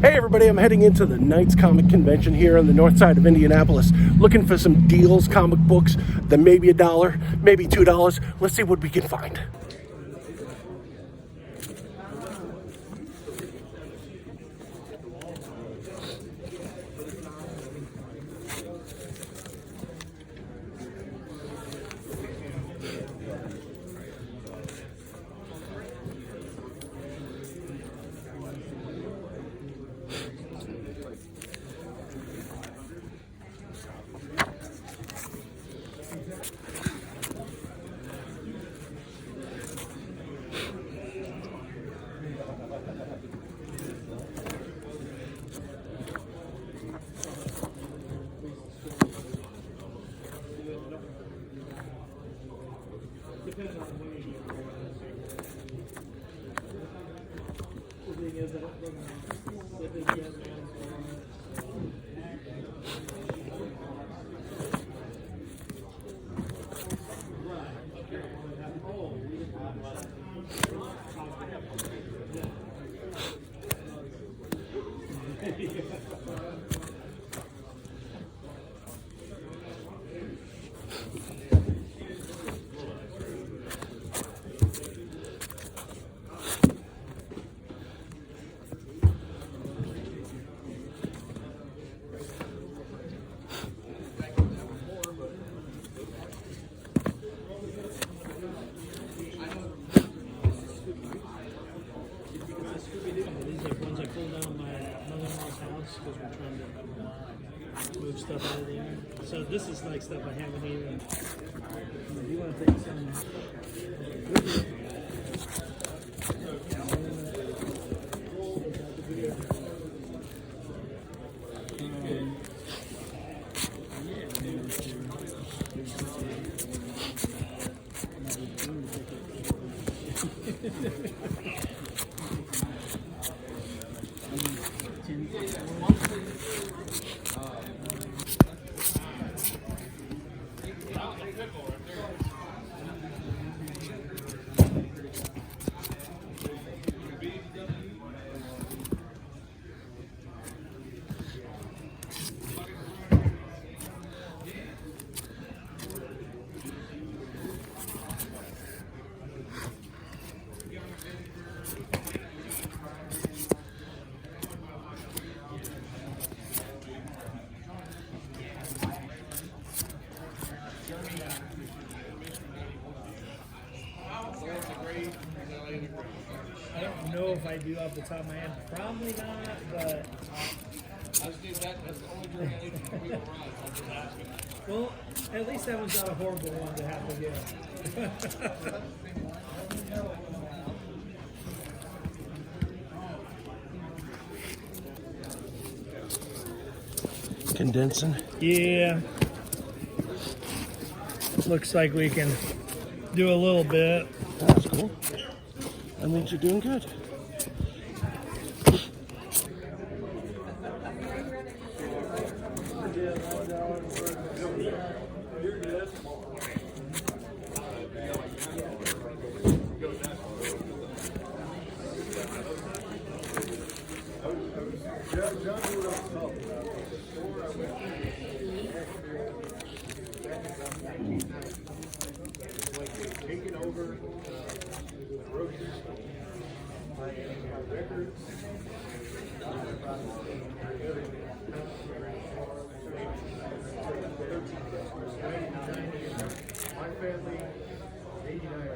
Hey everybody, I'm heading into the Knights Comic Convention here on the north side of Indianapolis, looking for some deals, comic books, that maybe $1, maybe $2. Let's see what we can find. Because we're trying to move stuff out of there. So this is like stuff I haven't even. You want to take some? I don't know if I do off the top of my head. Probably not, but. Well, at least that was not a horrible one to have to get. Condensing? Yeah. Looks like we can do a little bit. That's cool. That means you're doing good. Taking over grocery store. Records. My family, 89.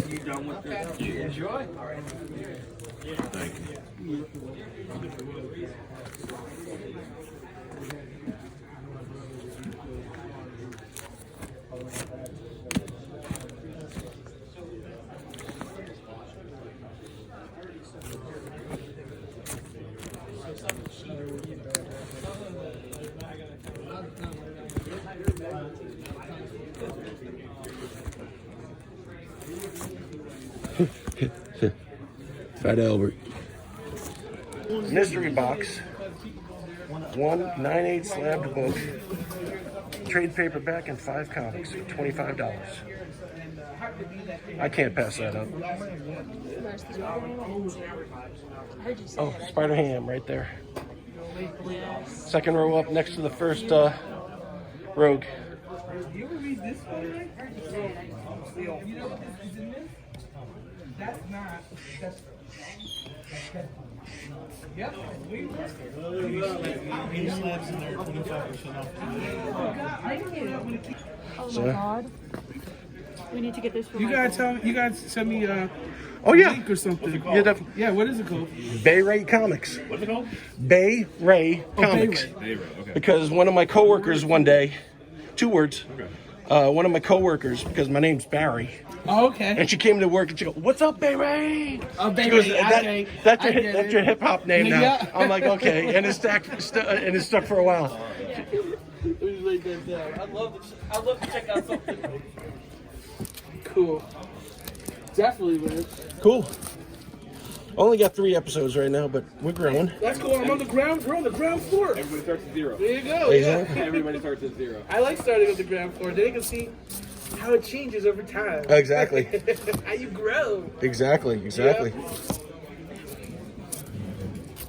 You done with that? You enjoy? Thank you. Fat Albert. Mystery box. 198 slabbed book. Trade paperback and 5 comics for $25. I can't pass that up. Oh, Spider Ham right there. Second row up next to the first Rogue. You ever read this one? That's not. That's. Yep. He slaps in there 25% off. Oh So- my god. We need to get this for You Michael. gotta tell. You gotta send me Oh yeah, link or something. yeah, definitely. Yeah. What is it called? Bay Ray Comics. What's it called? Bay Ray Comics. Bay Ray. Okay. Because one of my coworkers one day, 2 words. One of my coworkers, because my name's Barry, Oh, okay. and she came to work and she goes, "What's up, Bay Ray?" Oh, Bay She goes, Ray, "That- okay. that's I your get that's it. your hip hop name now." Yeah. I'm like, okay, and it's stuck for a while. I'd love to check out something. Cool. Definitely, man. Cool. Only got 3 episodes right now, but we're growing. That's cool. I'm on the ground. We're on the ground floor. Everybody starts at 0. There you go. Exactly. Everybody starts at 0. I like starting on the ground floor. Then you can see how it changes over time. Exactly. How you grow. Exactly. We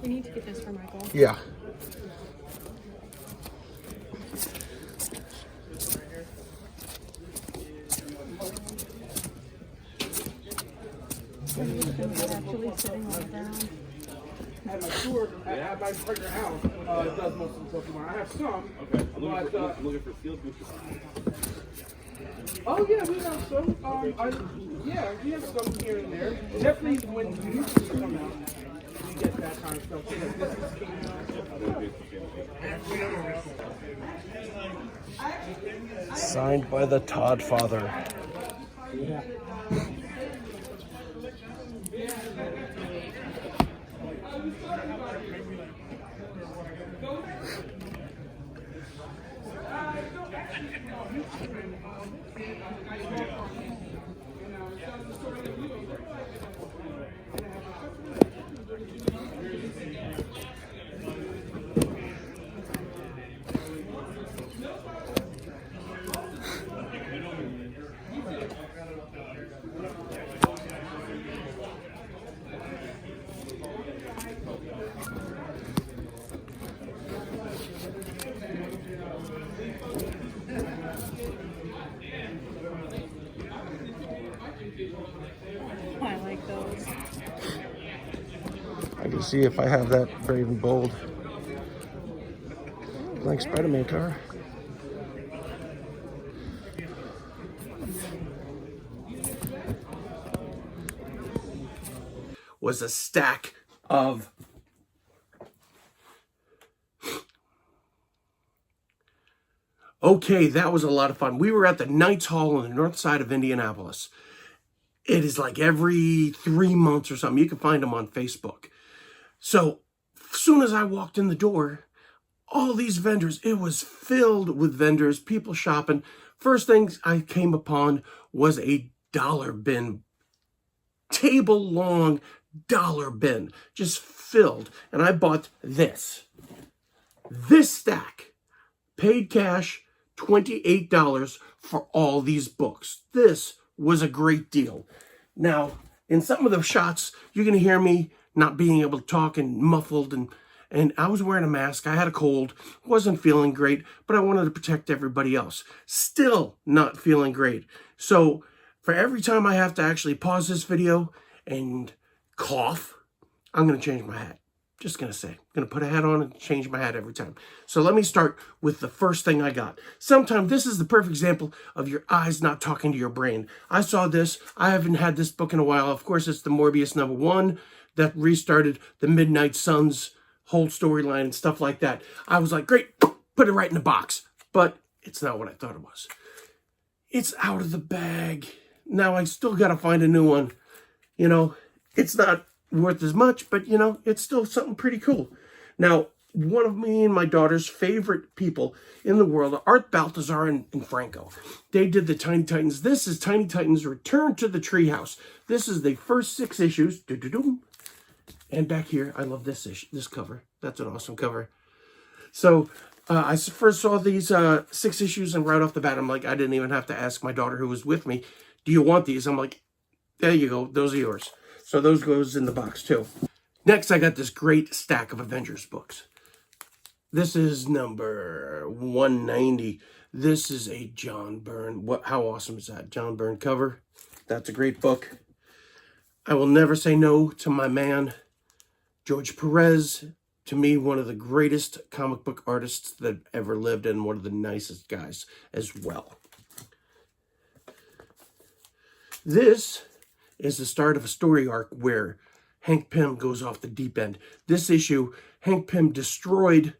need to get this for Michael. Yeah. Actually sitting on the ground. At my tour, at my partner house, does most of the Pokemon. I have some. Okay. But, I'm looking for Steel Booster. oh yeah, we have some. Yeah, we have some here and there. Definitely when new movies come out, we get that kind of stuff. Too. Like this is came out. Signed by the Todd father. Yeah. I like those. I can see if I have that brave and bold. Blank Spider-Man cover. Was a stack of okay, that was a lot of fun. We were at the Knights Hall on the north side of Indianapolis. It is like every 3 months or something. You can find them on Facebook. So as soon as I walked in the door, all these vendors, it was filled with vendors, people shopping. First things I came upon was a dollar bin, table long dollar bin, just filled. And I bought this stack, paid cash, $28 for all these books. This was a great deal. Now, in some of the shots, you're going to hear me not being able to talk and muffled, and I was wearing a mask. I had a cold, wasn't feeling great, but I wanted to protect everybody else. Still not feeling great. So for every time I have to actually pause this video and cough, I'm going to change my hat. Just going to say, I'm going to put a hat on and change my hat every time. So let me start with the first thing I got. Sometimes this is the perfect example of your eyes not talking to your brain. I saw this. I haven't had this book in a while. Of course, it's the Morbius #1 that restarted the Midnight Suns whole storyline and stuff like that. I was like, great, put it right in the box. But it's not what I thought it was. It's out of the bag. Now I still got to find a new one. You know, it's not worth as much, but you know, it's still something pretty cool. Now, one of me and my daughter's favorite people in the world are Art Baltazar and Franco. They did the Tiny Titans. This is Tiny Titans Return to the Treehouse. This is the first 6 issues. And back here, I love this this cover. That's an awesome cover. So I first saw these 6 issues, and right off the bat, I'm like, I didn't even have to ask my daughter who was with me, do you want these? I'm like, there you go. Those are yours. So those goes in the box too. Next, I got this great stack of Avengers books. This is number 190. This is a John Byrne. How awesome is that? John Byrne cover. That's a great book. I will never say no to my man, George Perez. To me, one of the greatest comic book artists that ever lived, and one of the nicest guys as well. This is the start of a story arc where Hank Pym goes off the deep end. This issue, Hank Pym destroyed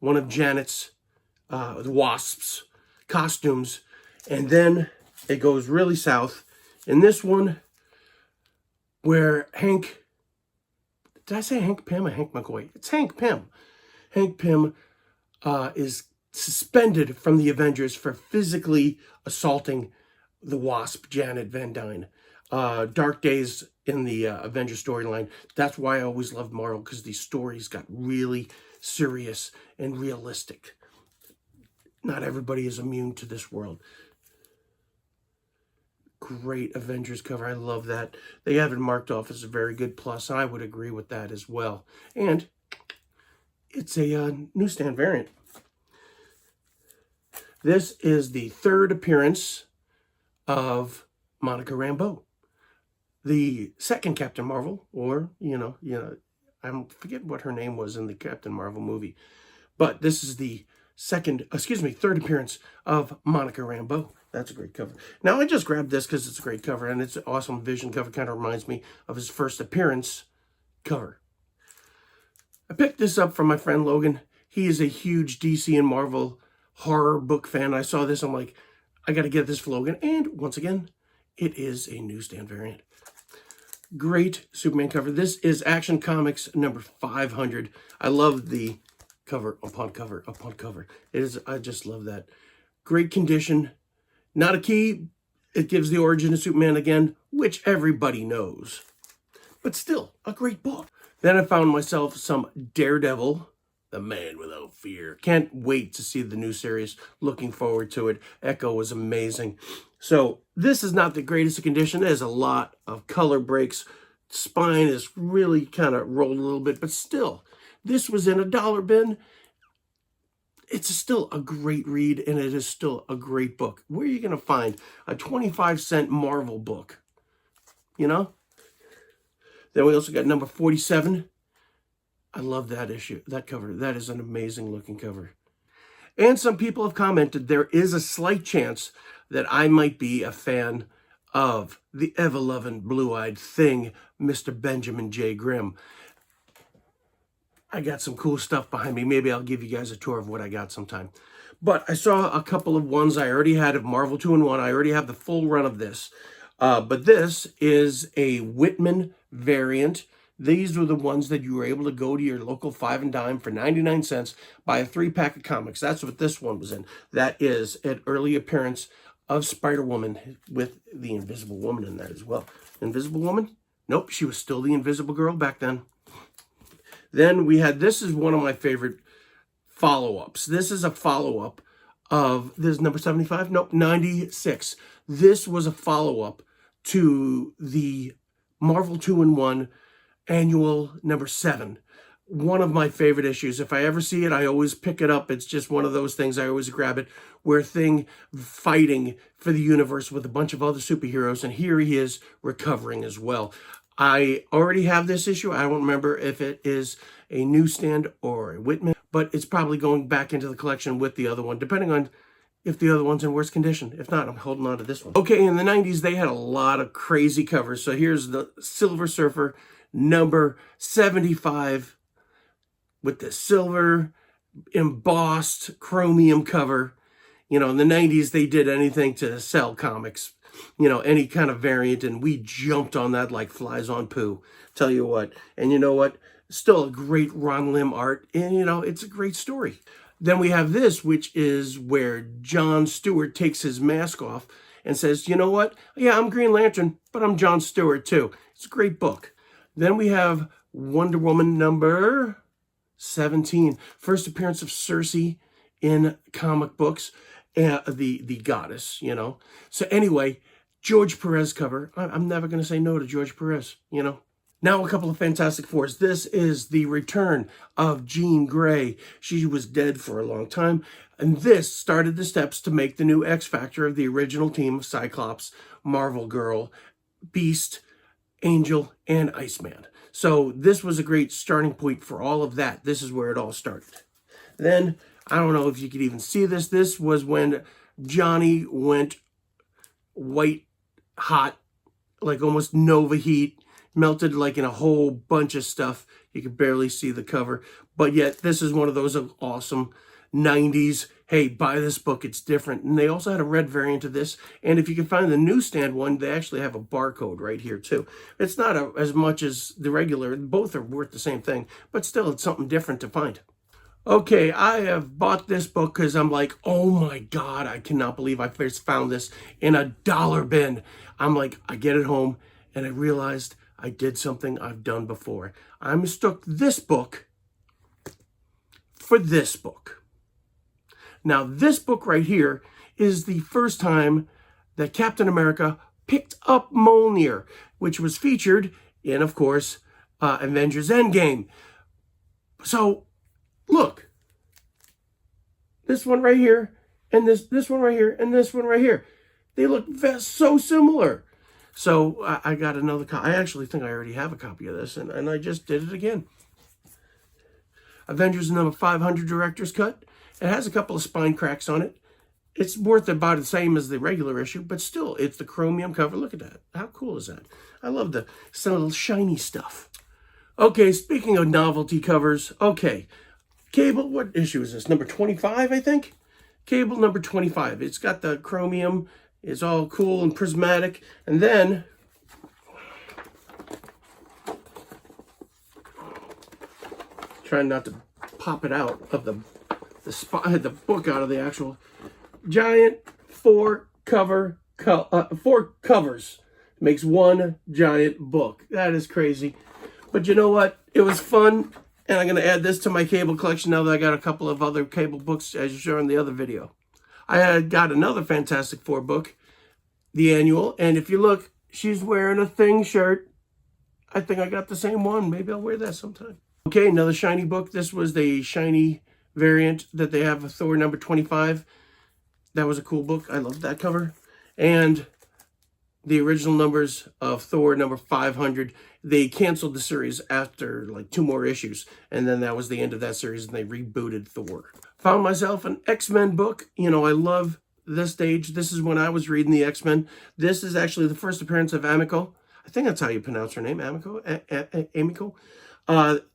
one of Janet's Wasp's costumes, and then it goes really south. In this one, where Hank... Did I say Hank Pym or Hank McCoy? It's Hank Pym. Hank Pym is suspended from the Avengers for physically assaulting the Wasp, Janet Van Dyne. Dark days in the Avengers storyline. That's why I always loved Marvel, because these stories got really serious and realistic. Not everybody is immune to this world. Great Avengers cover. I love that. They have it marked off as a very good plus. I would agree with that as well. And it's a newsstand variant. This is the 3rd appearance of Monica Rambeau. The 2nd Captain Marvel, or, I forget what her name was in the Captain Marvel movie. But this is the 3rd appearance of Monica Rambeau. That's a great cover. Now, I just grabbed this because it's a great cover, and it's an awesome Vision cover. Kind of reminds me of his first appearance cover. I picked this up from my friend Logan. He is a huge DC and Marvel horror book fan. I saw this, I'm like, I got to get this for Logan. And once again, it is a newsstand variant. Great Superman cover. This is Action Comics number 500. I love the cover upon cover upon cover. I just love that. Great condition. Not a key. It gives the origin of Superman again, which everybody knows. But still, a great book. Then I found myself some Daredevil, the Man Without Fear. Can't wait to see the new series. Looking forward to it. Echo was amazing. So this is not the greatest of condition. There's a lot of color breaks. Spine is really kind of rolled a little bit, but still, this was in a dollar bin. It's still a great read, and it is still a great book. Where are you going to find a 25-cent Marvel book? Then we also got number 47. I love that issue, that cover. That is an amazing looking cover. And some people have commented there is a slight chance that I might be a fan of the ever-loving blue-eyed thing, Mr. Benjamin J. Grimm. I got some cool stuff behind me. Maybe I'll give you guys a tour of what I got sometime. But I saw a couple of ones I already had of Marvel 2-in-1. I already have the full run of this. But this is a Whitman variant. These were the ones that you were able to go to your local 5 and Dime for 99 cents, buy a 3-pack of comics. That's what this one was in. That is an early appearance of Spider-Woman with the Invisible Woman in that as well. Invisible Woman? Nope, she was still the Invisible Girl back then. Then we had, this is one of my favorite follow-ups. This is a follow-up of, this is number 75? Nope, 96. This was a follow-up to the Marvel 2-in-1 annual number 7. One of my favorite issues. If I ever see it, I always pick it up. It's just one of those things. I always grab it, where Thing fighting for the universe with a bunch of other superheroes, and here he is recovering as well. I already have this issue. I don't remember if it is a newsstand or a Whitman, but it's probably going back into the collection with the other one, depending on if the other one's in worse condition. If not, I'm holding on to this one. Okay, in the 90s, they had a lot of crazy covers. So here's the Silver Surfer, number 75, with the silver embossed chromium cover. In the 90s, they did anything to sell comics. Any kind of variant, and we jumped on that like flies on poo. Tell you what. And you know what? Still a great Ron Lim art, and it's a great story. Then we have this, which is where John Stewart takes his mask off and says, you know what? Yeah, I'm Green Lantern, but I'm John Stewart too. It's a great book. Then we have Wonder Woman number 17. First appearance of Cersei in comic books, the goddess, you know. So anyway, George Perez cover. I'm never going to say no to George Perez, you know. Now a couple of Fantastic Fours. This is the return of Jean Grey. She was dead for a long time. And this started the steps to make the new X Factor of the original team of Cyclops, Marvel Girl, Beast, Angel, and Iceman. So this was a great starting point for all of that. This is where it all started. Then, I don't know if you could even see this. This was when Johnny went white hot, like almost Nova heat, melted like in a whole bunch of stuff. You could barely see the cover. But yet, this is one of those awesome 90s, hey, buy this book, it's different. And they also had a red variant of this. And if you can find the newsstand one, they actually have a barcode right here too. It's not as much as the regular. Both are worth the same thing, but still it's something different to find. Okay, I have bought this book because I'm like, oh my God, I cannot believe I first found this in a dollar bin. I'm like, I get it home and I realized I did something I've done before. I mistook this book for this book. Now, this book right here is the first time that Captain America picked up Mjolnir, which was featured in, of course, Avengers Endgame. So, look. This one right here, and this one right here, and this one right here. They look so similar. So, I got another copy. I actually think I already have a copy of this, and I just did it again. Avengers number 500 Director's Cut. It has a couple of spine cracks on it. It's worth about the same as the regular issue, but still, it's the chromium cover. Look at that. How cool is that? I love some little shiny stuff. Okay, speaking of novelty covers, okay. Cable, what issue is this? Number 25, I think? Cable number 25. It's got the chromium. It's all cool and prismatic. And then, trying not to pop it out of the book out of the actual giant four covers makes one giant book. That is crazy. But you know what? It was fun, and I'm going to add this to my cable collection now that I got a couple of other cable books as you saw in the other video. I had got another Fantastic Four book, the annual, and if you look, she's wearing a Thing shirt. I think I got the same one. Maybe I'll wear that sometime. Okay, another shiny book. This was the shiny variant that they have of Thor number 25. That was a cool book. I loved that cover. And the original numbers of Thor number 500. They canceled the series after like 2 more issues. And then that was the end of that series and they rebooted Thor. Found myself an X-Men book. You know, I love this stage. This is when I was reading the X-Men. This is actually the first appearance of Emiko. I think that's how you pronounce her name, Emiko.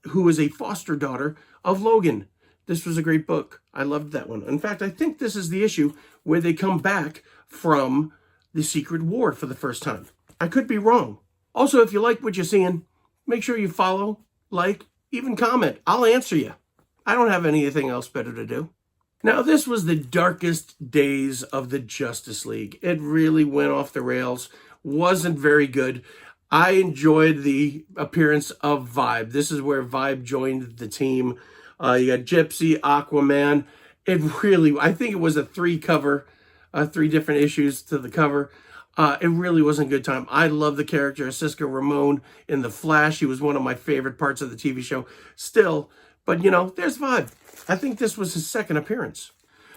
Who is a foster daughter of Logan. This was a great book. I loved that one. In fact, I think this is the issue where they come back from the Secret War for the first time. I could be wrong. Also, if you like what you're seeing, make sure you follow, like, even comment. I'll answer you. I don't have anything else better to do. Now, this was the darkest days of the Justice League. It really went off the rails. Wasn't very good. I enjoyed the appearance of Vibe. This is where Vibe joined the team. You got Gypsy, Aquaman. I think it was a 3 different issues to the cover. It really wasn't a good time. I love the character of Cisco Ramon in The Flash. He was one of my favorite parts of the TV show still. But, you know, there's Vibe. I think this was his second appearance.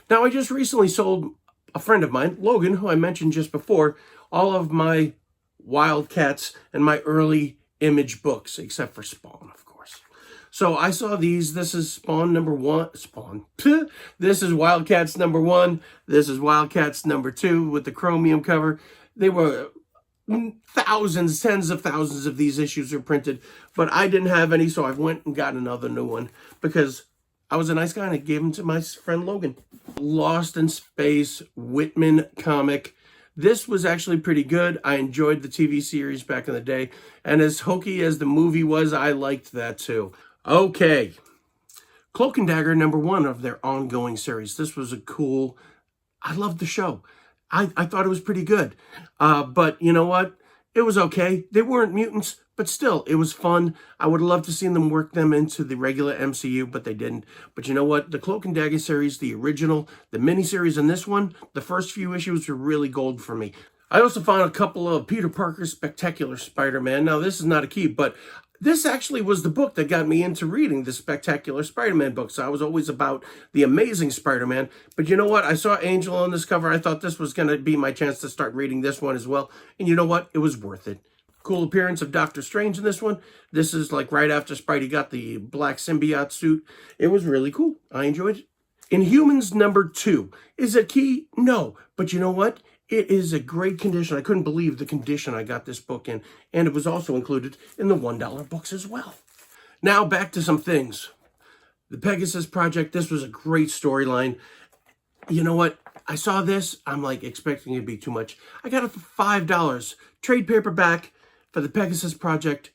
Now, I just recently sold a friend of mine, Logan, who I mentioned just before, all of my Wildcats and my early Image books, except for Spawn, of course. So I saw these. This is Spawn number 1. Spawn. This is Wildcats number 1. This is Wildcats number 2 with the chromium cover. They were thousands, tens of thousands of these issues were printed, but I didn't have any, so I went and got another new one because I was a nice guy and I gave them to my friend Logan. Lost in Space Whitman comic. This was actually pretty good. I enjoyed the TV series back in the day. And as hokey as the movie was, I liked that too. Okay. Cloak and Dagger number 1 of their ongoing series. This was a cool... I loved the show. I thought it was pretty good. But you know what? It was okay. They weren't mutants, but still, it was fun. I would love to see them work them into the regular MCU, but they didn't. But you know what? The Cloak and Dagger series, the original, the miniseries, and this one, the first few issues were really gold for me. I also found a couple of Peter Parker's Spectacular Spider-Man. Now, this is not a key, but this actually was the book that got me into reading the Spectacular Spider-Man books. I was always about the Amazing Spider-Man. But you know what? I saw Angel on this cover. I thought this was going to be my chance to start reading this one as well. And you know what? It was worth it. Cool appearance of Doctor Strange in this one. This is like right after Spidey got the black symbiote suit. It was really cool. I enjoyed it. Inhumans #2. Is it key? No. But you know what? It is a great condition. I couldn't believe the condition I got this book in. And it was also included in the $1 books as well. Now back to some things. The Pegasus Project. This was a great storyline. You know what? I saw this. I'm like expecting it to be too much. I got it for $5. Trade paperback for the Pegasus Project.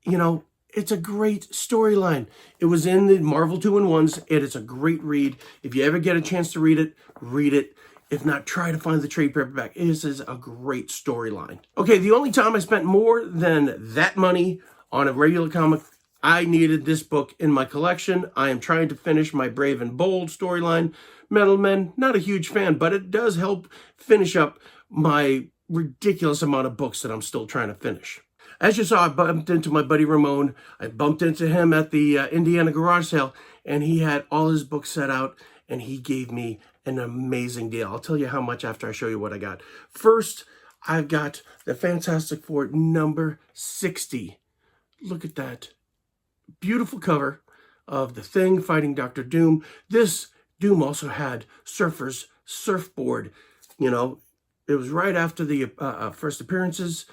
You know, it's a great storyline. It was in the Marvel 2-in-1s. It is a great read. If you ever get a chance to read it, read it. If not, try to find the trade paperback. This is a great storyline. Okay, the only time I spent more than that money on a regular comic, I needed this book in my collection. I am trying to finish my Brave and Bold storyline. Metal Men, not a huge fan, but it does help finish up my ridiculous amount of books that I'm still trying to finish. As you saw, I bumped into my buddy Ramon. I bumped into him at the Indiana garage sale, and he had all his books set out, and he gave me an amazing deal. I'll tell you how much after I show you what I got. First, I've got the Fantastic Four #60. Look at that. Beautiful cover of the Thing fighting Dr. Doom. This Doom also had Surfer's surfboard. You know, it was right after the first appearances.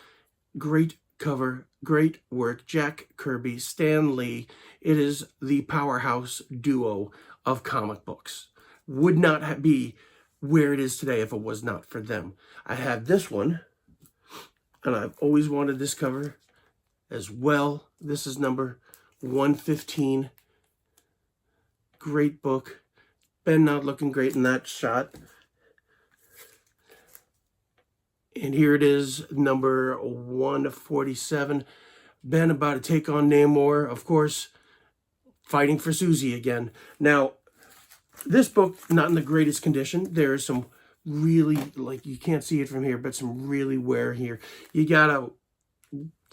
Great cover, great work. Jack Kirby, Stan Lee. It is the powerhouse duo of comic books. Would not be where it is today if it was not for them. I have this one, and I've always wanted this cover as well. This is number 115. Great book. Ben not looking great in that shot. And here it is, number 147. Ben about to take on Namor, of course, fighting for Susie again. Now, this book, not in the greatest condition. There's some really, like, you can't see it from here, but some really wear here. You gotta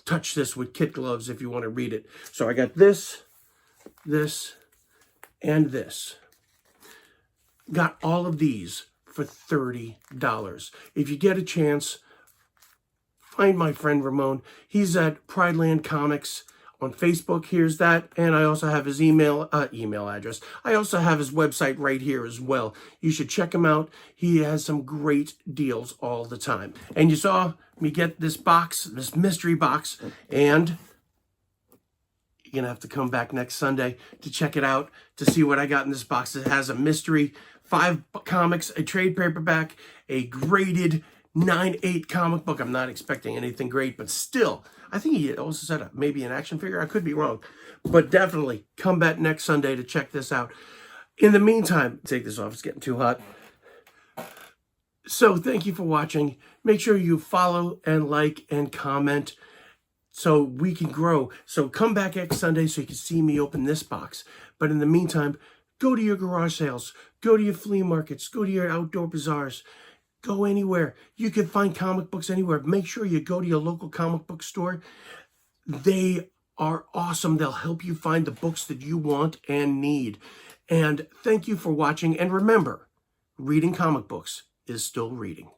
touch this with kid gloves if you want to read it. So I got this, and this. Got all of these for $30. If you get a chance, find my friend Ramon. He's at Prideland Comics on Facebook. Here's that. And I also have his email address. I also have his website right here as well. You should check him out. He has some great deals all the time. And you saw me get this box, this mystery box, and you're going to have to come back next Sunday to check it out, to see what I got in this box. It has a mystery, 5 comics, a trade paperback, a graded 9/8 comic book. I'm not expecting anything great, but still, I think he also said maybe an action figure. I could be wrong, but definitely come back next Sunday to check this out. In the meantime, take this off. It's getting too hot. So thank you for watching. Make sure you follow and like and comment so we can grow. So come back next Sunday so you can see me open this box. But in the meantime, go to your garage sales, go to your flea markets, go to your outdoor bazaars. Go anywhere. You can find comic books anywhere. Make sure you go to your local comic book store. They are awesome. They'll help you find the books that you want and need. And thank you for watching. And remember, reading comic books is still reading.